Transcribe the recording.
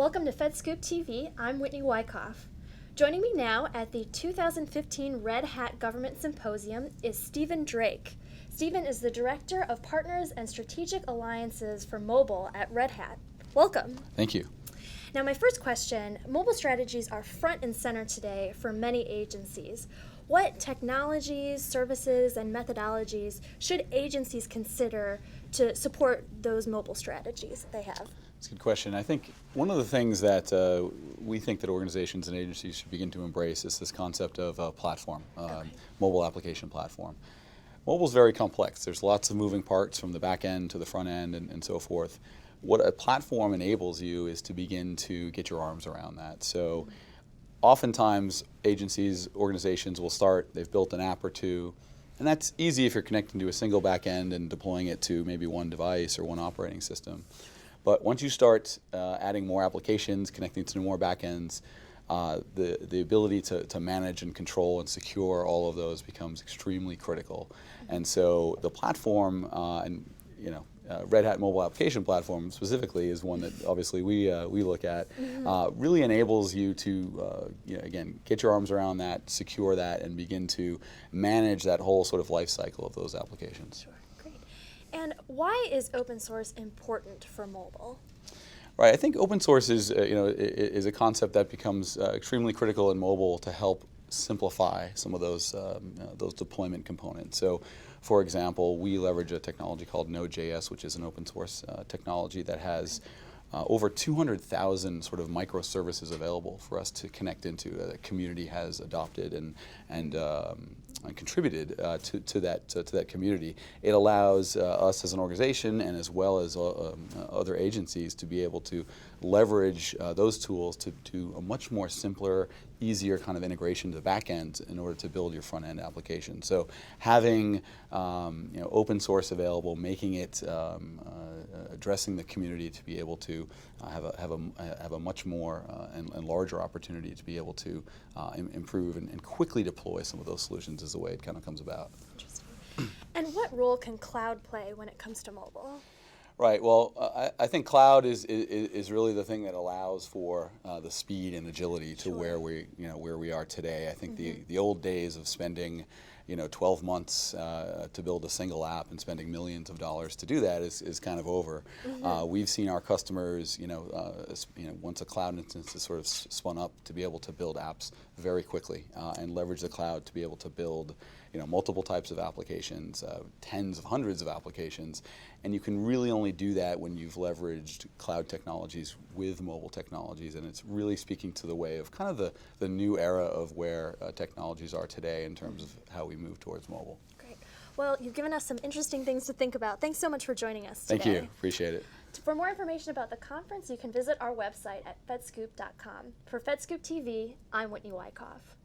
Welcome to FedScoop TV. I'm Whitney Wyckoff. Joining me now at the 2015 Red Hat Government Symposium is Stephen Drake. Stephen is the Director of Partners and Strategic Alliances for Mobile at Red Hat. Welcome. Thank you. Now, my first question, mobile strategies are front and center today for many agencies. What technologies, services, and methodologies should agencies consider to support those mobile strategies that they have? That's a good question. I think one of the things that we think that organizations and agencies should begin to embrace is this concept of a platform, mobile application platform. Mobile is very complex. There's lots of moving parts from the back end to the front end and so forth. What a platform enables you is to begin to get your arms around that. So oftentimes agencies, organizations will start, they've built an app or two, and that's easy if you're connecting to a single back end and deploying it to maybe one device or one operating system. But once you start adding more applications, connecting to more backends, the ability to manage and control and secure all of those becomes extremely critical. And so the platform, Red Hat Mobile Application Platform specifically is one that obviously we look at, really enables you to, again, get your arms around that, secure that, and begin to manage that whole sort of life cycle of those applications. Sure. Great. And why is open source important for mobile? Right. I think open source is a concept that becomes extremely critical in mobile to help simplify some of those deployment components. So, for example, we leverage a technology called Node.js, which is an open source technology that has over 200,000 sort of microservices available for us to connect into. The community has adopted and contributed to that community. It allows us as an organization and as well as other agencies to be able to leverage those tools to do a much more simpler, easier kind of integration to the back end in order to build your front end application. So having open source available, making it addressing the community to be able to have a much more and larger opportunity to be able to improve and quickly deploy some of those solutions is the way it kind of comes about. Interesting. And what role can cloud play when it comes to mobile? Right. Well, I think cloud is really the thing that allows for the speed and agility to where we are today. I think the old days of spending 12 months to build a single app and spending millions of dollars to do that is kind of over. We've seen our customers, once a cloud instance is sort of spun up, to be able to build apps very quickly and leverage the cloud to be able to build multiple types of applications, tens of hundreds of applications, and you can really only do that when you've leveraged cloud technologies with mobile technologies, and it's really speaking to the way of kind of the new era of where technologies are today in terms of how we move towards mobile. Great. Well, you've given us some interesting things to think about. Thanks so much for joining us today. Thank you. Appreciate it. For more information about the conference, you can visit our website at fedscoop.com. For FedScoop TV, I'm Whitney Wyckoff.